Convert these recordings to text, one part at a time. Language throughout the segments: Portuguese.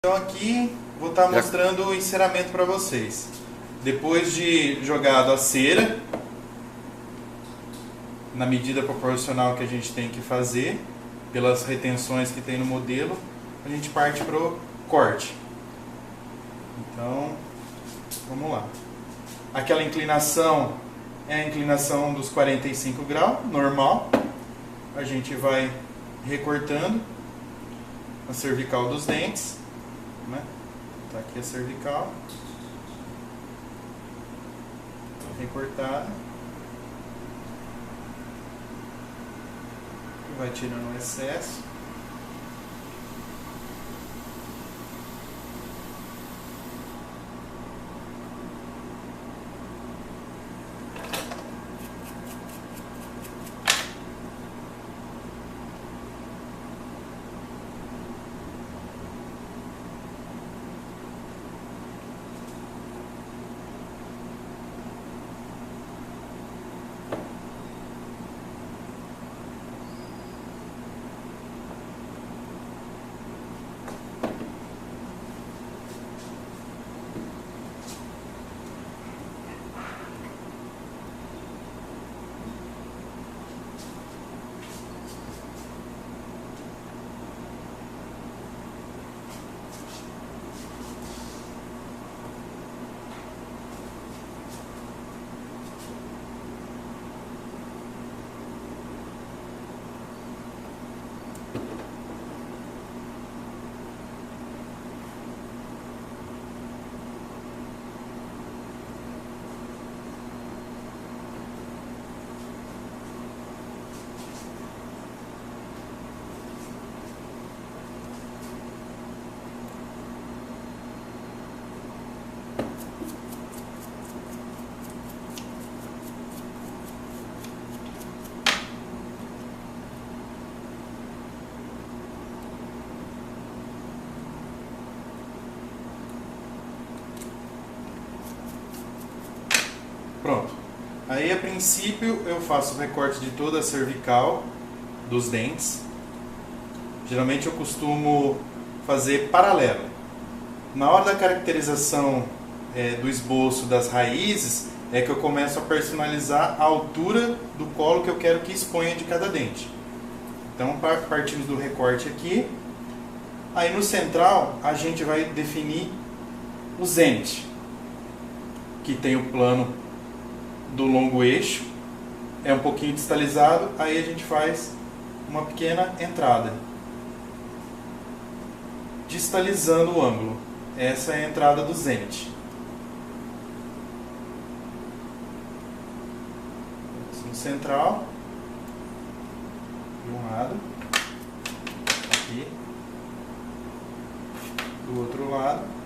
Então aqui vou estar mostrando o enceramento para vocês. Depois de jogado a cera, na medida proporcional que a gente tem que fazer, pelas retenções que tem no modelo, a gente parte para o corte. Então, vamos lá. Aquela inclinação é a inclinação dos 45 graus, normal. A gente vai recortando a cervical dos dentes, né? Tá aqui a cervical recortada, vai tirando o excesso. Pronto. Aí, a princípio, eu faço o recorte de toda a cervical dos dentes. Geralmente eu costumo fazer paralelo. Na hora da caracterização do esboço das raízes, é que eu começo a personalizar a altura do colo que eu quero que exponha de cada dente. Então, partimos do recorte aqui. Aí no central, a gente vai definir o zenith, que tem o plano do longo eixo, é um pouquinho distalizado, aí a gente faz uma pequena entrada, distalizando o ângulo. Essa é a entrada do zenith. No central, de um lado, aqui, do outro lado.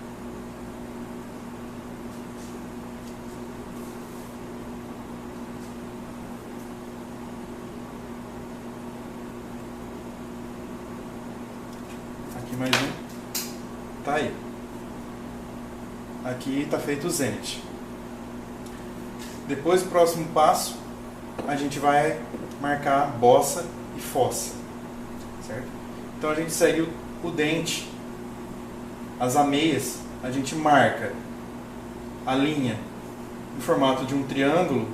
Aqui mais um. Tá aí. Aqui está feito o zenith. Depois, o próximo passo, a gente vai marcar bossa e fossa, certo? Então a gente segue o dente, as ameias, a gente marca a linha em formato de um triângulo,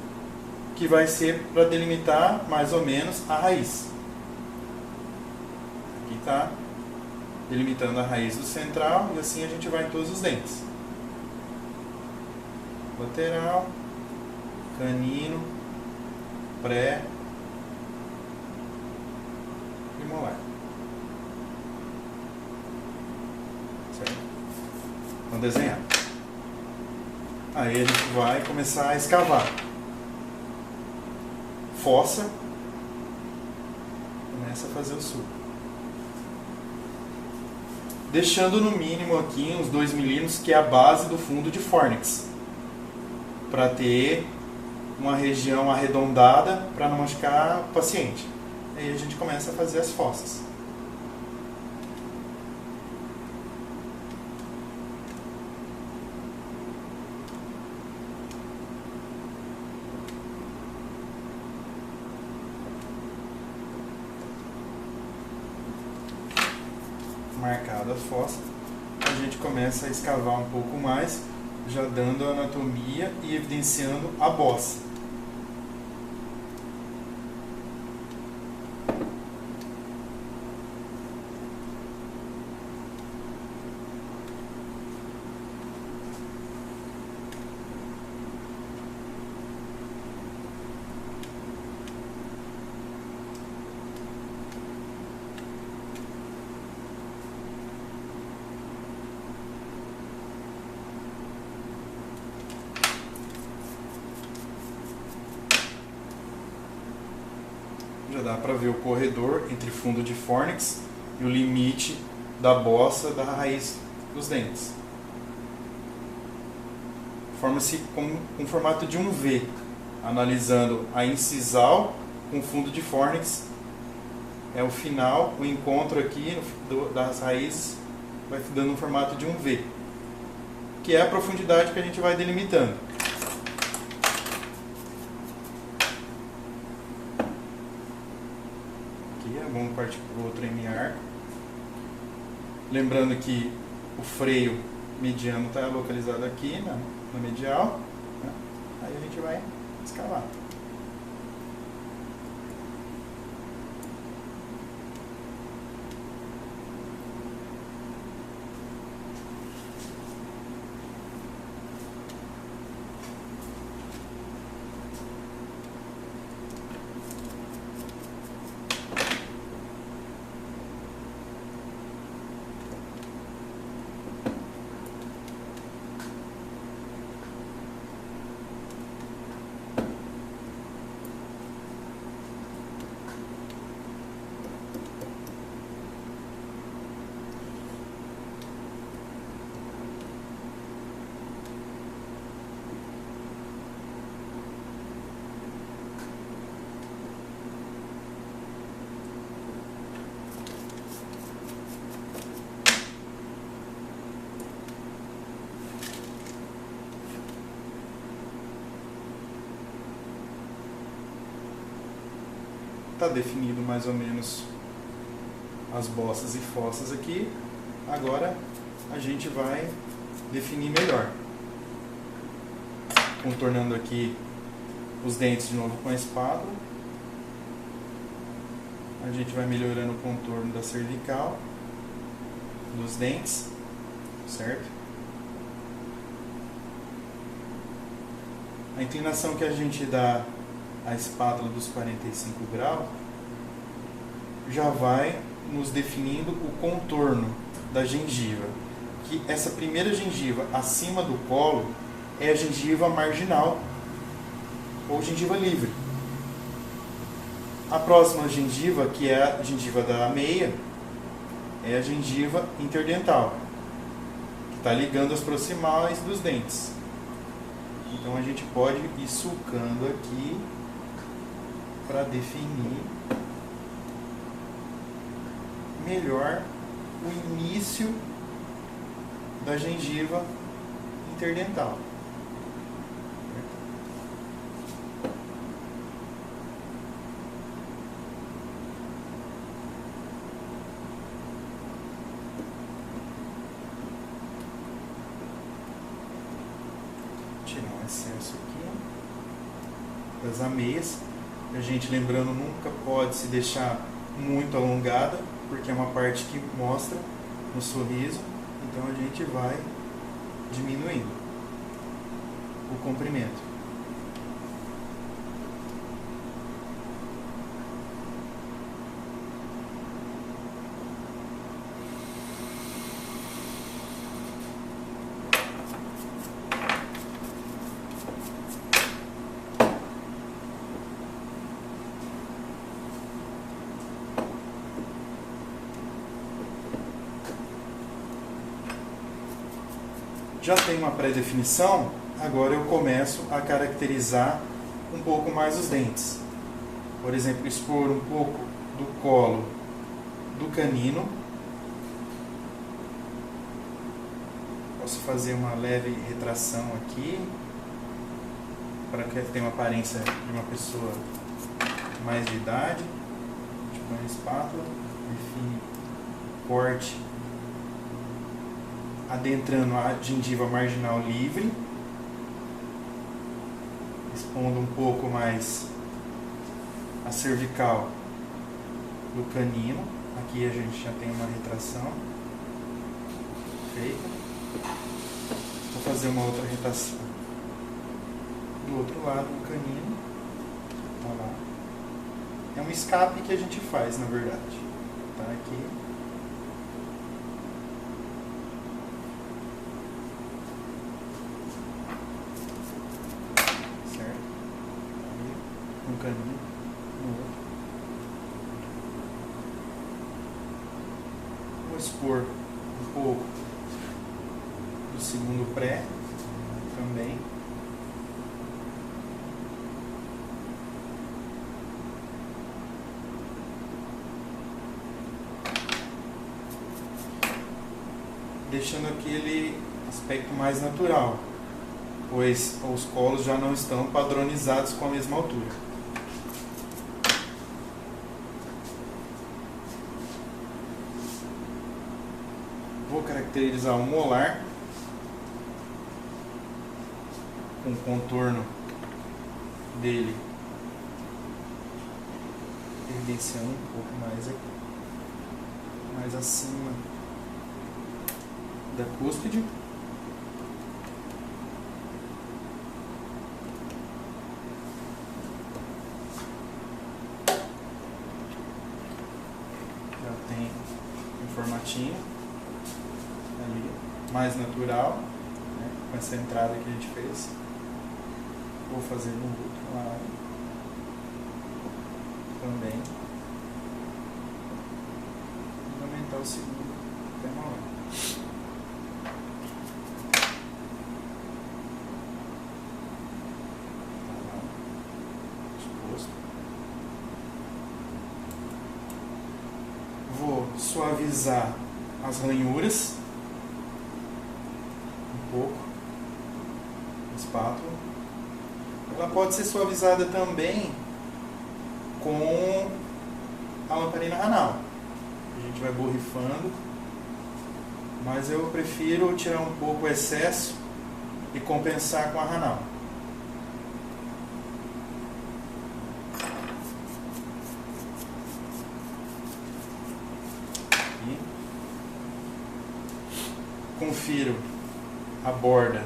que vai ser para delimitar mais ou menos a raiz. Aqui está delimitando a raiz do central, e assim a gente vai em todos os dentes. Lateral, canino, pré e molar. Certo? Vamos desenhar. Aí a gente vai começar a escavar. Fossa. Começa a fazer o sulco. Deixando no mínimo aqui uns 2 milímetros, que é a base do fundo de fórnix, para ter uma região arredondada para não machucar o paciente. Aí a gente começa a fazer as fossas. marcada as fossas. a gente começa a escavar um pouco mais, já dando a anatomia e evidenciando a bossa. Já dá para ver o corredor entre fundo de fórnix e o limite da bossa da raiz dos dentes. Forma-se com um formato de um V, analisando a incisal com fundo de fórnix. É o final, o encontro aqui das raízes vai dando um formato de um V, que é a profundidade que a gente vai delimitando. Vamos partir para o outro M-arco. Lembrando que o freio mediano está localizado aqui na medial, né? Aí a gente vai escavar. Está definido mais ou menos as bossas e fossas aqui. Agora a gente vai definir melhor, contornando aqui os dentes de novo com a espátula. A gente vai melhorando o contorno da cervical, dos dentes, certo? A inclinação que a gente dá à espátula dos 45 graus já vai nos definindo o contorno da gengiva. Que essa primeira gengiva acima do colo é a gengiva marginal ou gengiva livre. A próxima gengiva, que é a gengiva da meia, é a gengiva interdental, que está ligando as proximais dos dentes. Então a gente pode ir sulcando aqui para definir melhor o início da gengiva interdental. Tirar um excesso aqui das ameias. A gente, lembrando, nunca pode se deixar muito alongada, porque é uma parte que mostra no sorriso. Então a gente vai diminuindo o comprimento. Já tem uma pré-definição, agora eu começo a caracterizar um pouco mais os dentes. Por exemplo, expor um pouco do colo do canino. Posso fazer uma leve retração aqui, para que tenha uma aparência de uma pessoa mais de idade. A gente põe a espátula, define o corte adentrando a gengiva marginal livre, expondo um pouco mais a cervical do canino. Aqui a gente já tem uma retração feita. Vou fazer uma outra retração do outro lado do canino. Olha lá. É um escape que a gente faz, na verdade. Tá aqui. Certo? Um canino no outro. Vou expor um pouco do segundo pré também. Deixando aquele aspecto mais natural, pois os colos já não estão padronizados com a mesma altura. Vou caracterizar o molar com o contorno dele evidenciando um pouco mais aqui, mais acima da cúspide. Já tem um formatinho ali, mais natural, né, com essa entrada que a gente fez. Vou fazer no outro lado também. Vou aumentar o segundo femoral. Vou suavizar as ranhuras um pouco com a espátula. Ela pode ser suavizada também com a lamparina ranal. A gente vai borrifando, mas eu prefiro tirar um pouco o excesso e compensar com a ranal. Confiro a borda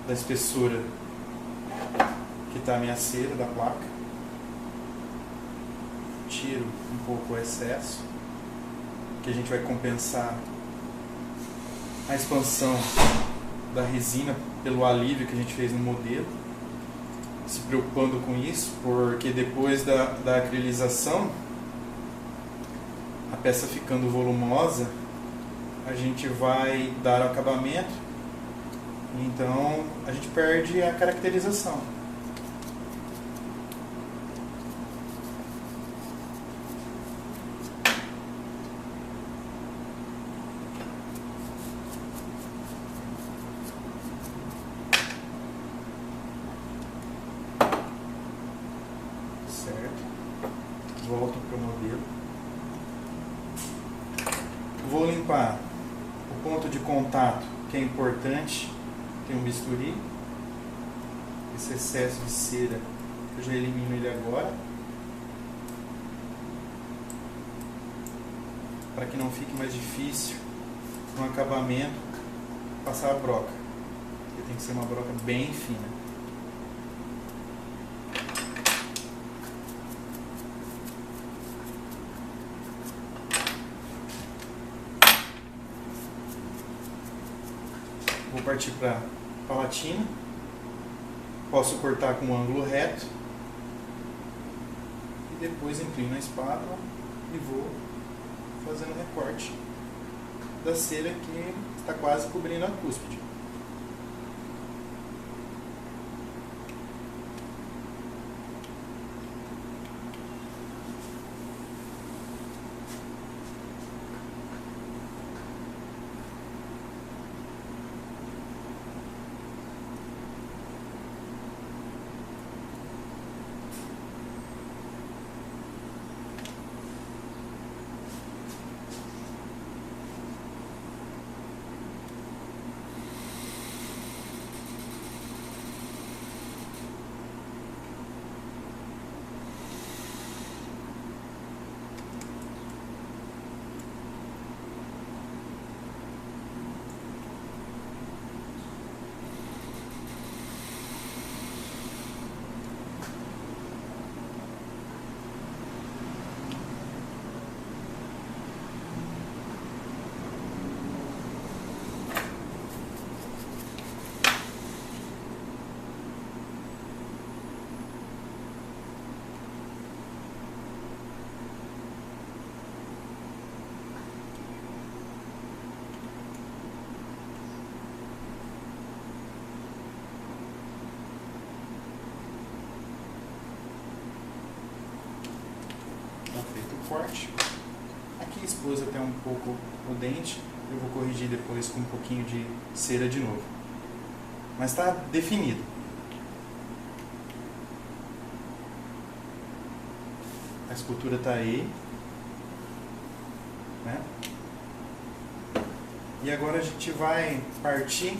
da espessura que está a minha cera da placa. Tiro um pouco o excesso, que a gente vai compensar a expansão da resina pelo alívio que a gente fez no modelo. Se preocupando com isso, porque depois da acrilização, a peça ficando volumosa, a gente vai dar acabamento, então a gente perde a caracterização. Certo? Volto para o modelo. Vou limpar o ponto de contato, que é importante. Tem um bisturi. Esse excesso de cera, eu já elimino ele agora, para que não fique mais difícil no acabamento passar a broca. Porque tem que ser uma broca bem fina. Vou partir para palatina. Posso cortar com um ângulo reto e depois inclino a espátula e vou fazendo recorte da cera que está quase cobrindo a cúspide. feito o corte. Aqui expôs até um pouco o dente, eu vou corrigir depois com um pouquinho de cera de novo. Mas está definido. A escultura está aí, né? E agora a gente vai partir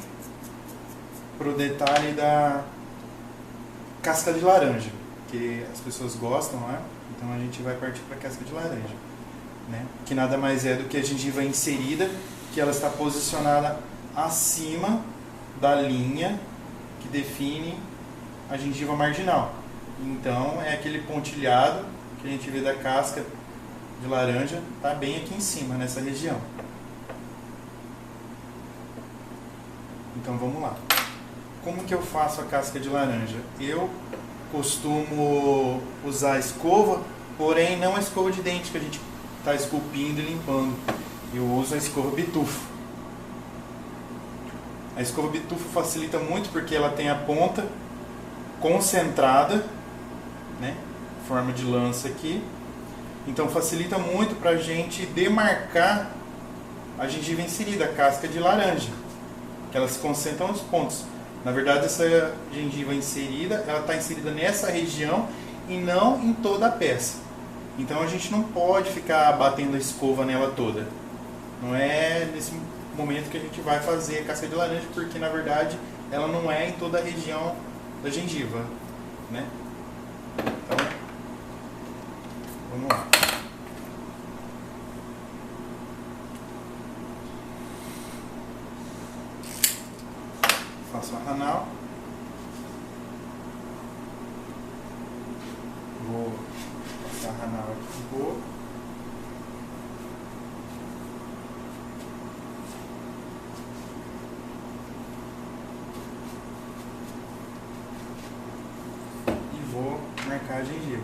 para o detalhe da casca de laranja, que as pessoas gostam, né? Então a gente vai partir para a casca de laranja, né? Que nada mais é do que a gengiva inserida, que ela está posicionada acima da linha que define a gengiva marginal. Então é aquele pontilhado que a gente vê da casca de laranja, está bem aqui em cima, nessa região. Então vamos lá. Como que eu faço a casca de laranja? Eu costumo usar a escova, porém não a escova de dente que a gente está esculpindo e limpando. Eu uso a escova bitufo. A escova bitufo facilita muito porque ela tem a ponta concentrada, né, forma de lança aqui. Então facilita muito para a gente demarcar a gengiva inserida, a casca de laranja, que ela se concentra nos pontos. Na verdade, essa gengiva inserida, ela está inserida nessa região e não em toda a peça. Então a gente não pode ficar batendo a escova nela toda. Não é nesse momento que a gente vai fazer a casca de laranja, porque na verdade ela não é em toda a região da gengiva, né? Então, vamos lá. Faço a ranal. Vou passar a ranal aqui um pouco. E vou marcar a gengiva.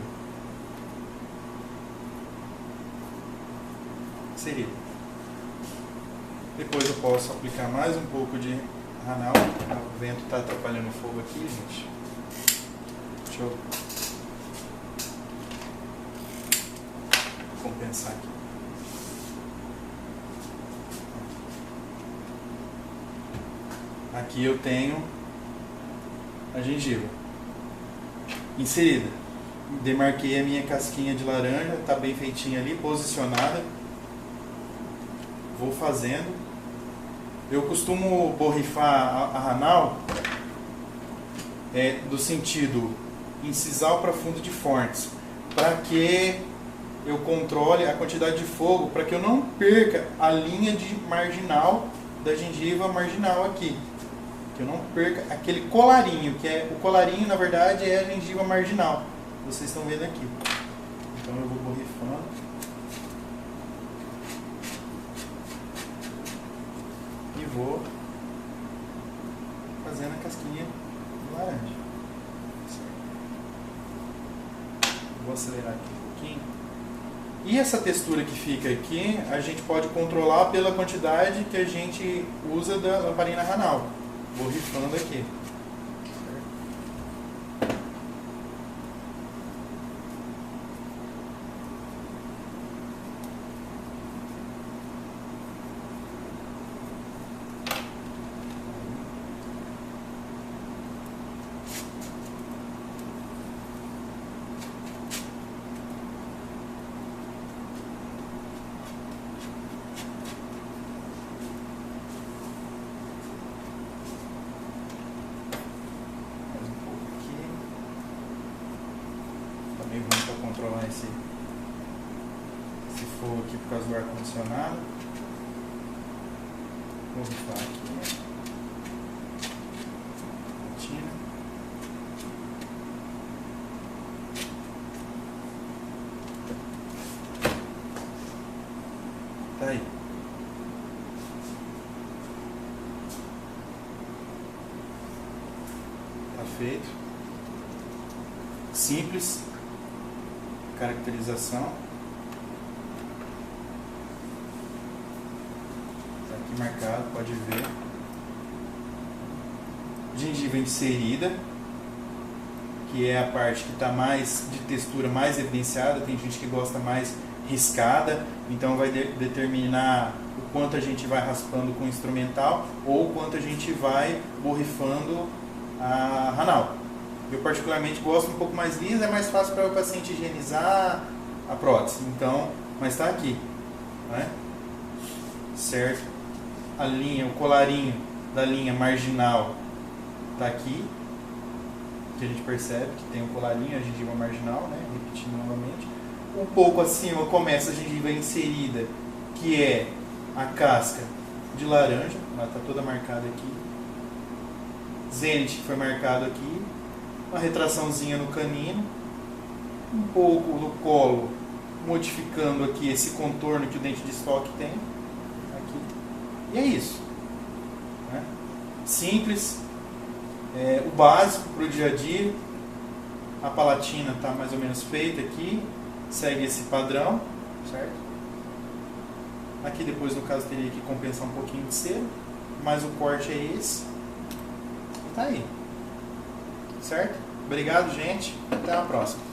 Inserida. Depois eu posso aplicar mais um pouco de ranal. O vento está atrapalhando o fogo aqui, gente. Deixa eu compensar aqui. Aqui eu tenho a gengiva inserida. Demarquei a minha casquinha de laranja, está bem feitinha ali, posicionada. Vou fazendo. Eu costumo borrifar a ranal do sentido incisal para fundo de fortes, para que eu controle a quantidade de fogo, para que eu não perca a linha de marginal da gengiva marginal aqui. Que eu não perca aquele colarinho, que é o colarinho, na verdade, é a gengiva marginal. Vocês estão vendo aqui. Então eu vou borrifando. E vou fazendo a casquinha de laranja. Vou acelerar aqui um pouquinho. E essa textura que fica aqui, a gente pode controlar pela quantidade que a gente usa da lamparina ranal. Borrifando aqui. Para controlar esse fogo aqui por causa do ar-condicionado. Vou rifar aqui. Rotina. Tá aí. Tá feito. Simples. Caracterização. Está aqui marcado, pode ver. Gengiva inserida, que é a parte que está mais de textura mais evidenciada. Tem gente que gosta mais riscada, então vai determinar o quanto a gente vai raspando com o instrumental ou o quanto a gente vai borrifando a ranal. Eu particularmente gosto um pouco mais lisa, é mais fácil para o paciente higienizar a prótese, então, mas está aqui, né? Certo? A linha, o colarinho da linha marginal está aqui, que a gente percebe que tem um colarinho, a gengiva marginal, né? Repetindo novamente. Um pouco acima começa a gengiva inserida, que é a casca de laranja, ela está toda marcada aqui. Zênite, que foi marcado aqui. Uma retraçãozinha no canino. Um pouco no colo, modificando aqui esse contorno que o dente de estoque tem. Aqui. E é isso. Né? Simples. O básico para o dia a dia. A palatina está mais ou menos feita aqui. Segue esse padrão, certo? Aqui depois, no caso, teria que compensar um pouquinho de cera, mas o corte é esse. E tá aí. Certo? Obrigado, gente. Até a próxima.